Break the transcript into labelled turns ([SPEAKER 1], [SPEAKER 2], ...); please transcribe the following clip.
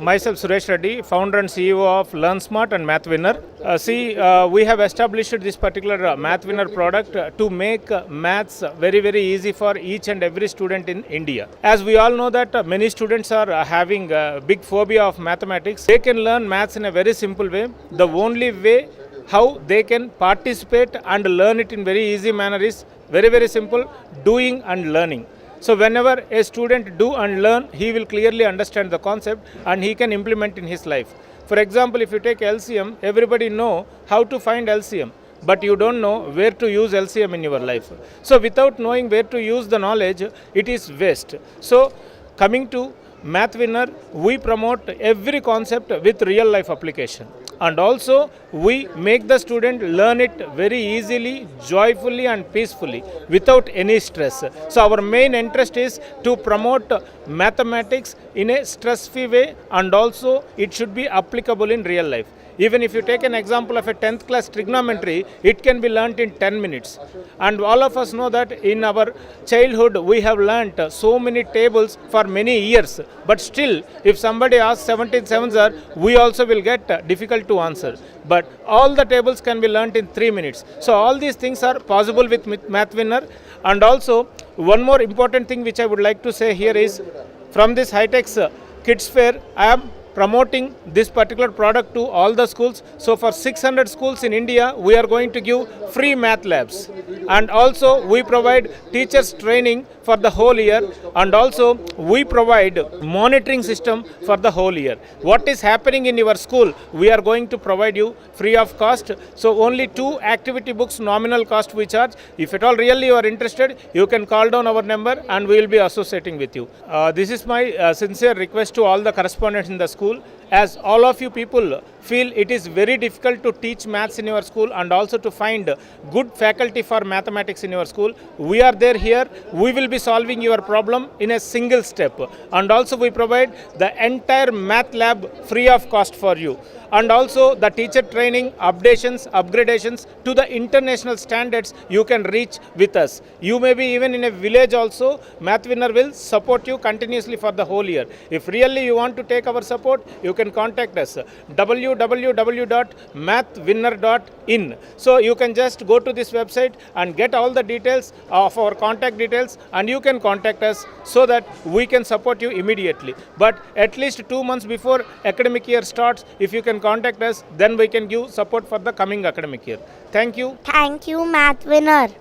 [SPEAKER 1] Myself Suresh Reddy, founder and CEO of LearnSmart and Mathwinner. We have established this particular Mathwinner product to make maths very easy for each and every student in India. As we all know that many students are having a big phobia of mathematics. They can learn maths in a very simple way. The only way how they can participate and learn it in very easy manner is very simple, doing and learning. So whenever a student do and learn, he will clearly understand the concept and he can implement in his life. For example, if you take LCM, everybody know how to find LCM, but you don't know where to use LCM in your life. So without knowing where to use the knowledge, it is waste. So coming to Mathwinner, we promote every concept with real life application. And also we make the student learn it very easily, joyfully and peacefully without any stress. So our main interest is to promote mathematics in a stress-free way, and also it should be applicable in real life. Even if you take an example of a 10th class trigonometry, it can be learnt in 10 minutes. And all of us know that in our childhood we have learnt so many tables for many years. But still, if somebody asks 17 sevens are, we also will get difficult to answer. But all the tables can be learnt in 3 minutes. So all these things are possible with Mathwinner. And also, one more important thing which I would like to say here is, from this Hitex Kids Fair, I am promoting this particular product to all the schools. So for 600 schools in India, we are going to give free math labs. And also we provide teachers training for the whole year, and also we provide monitoring system for the whole year. What is happening in your school, we are going to provide you free of cost. So only 2 activity books nominal cost we charge. If at all really you are interested, you can call down our number and we will be associating with you. This is my sincere request to all the correspondents in the school. As all of you people feel it is very difficult to teach maths in your school and also to find good faculty for mathematics in your school, we are there here. We will be solving your problem in a single step. And also we provide the entire math lab free of cost for you. And also the teacher training, updations, upgradations to the international standards you can reach with us. You may be even in a village also, Mathwinner will support you continuously for the whole year. If really you want to take our support, you can contact us www.mathwinner.in. So you can just go to this website and get all the details of our contact details, and you can contact us so that we can support you immediately. But at least 2 months before academic year starts, if you can contact us, then we can give support for the coming academic year. Thank you.
[SPEAKER 2] Thank you, Mathwinner.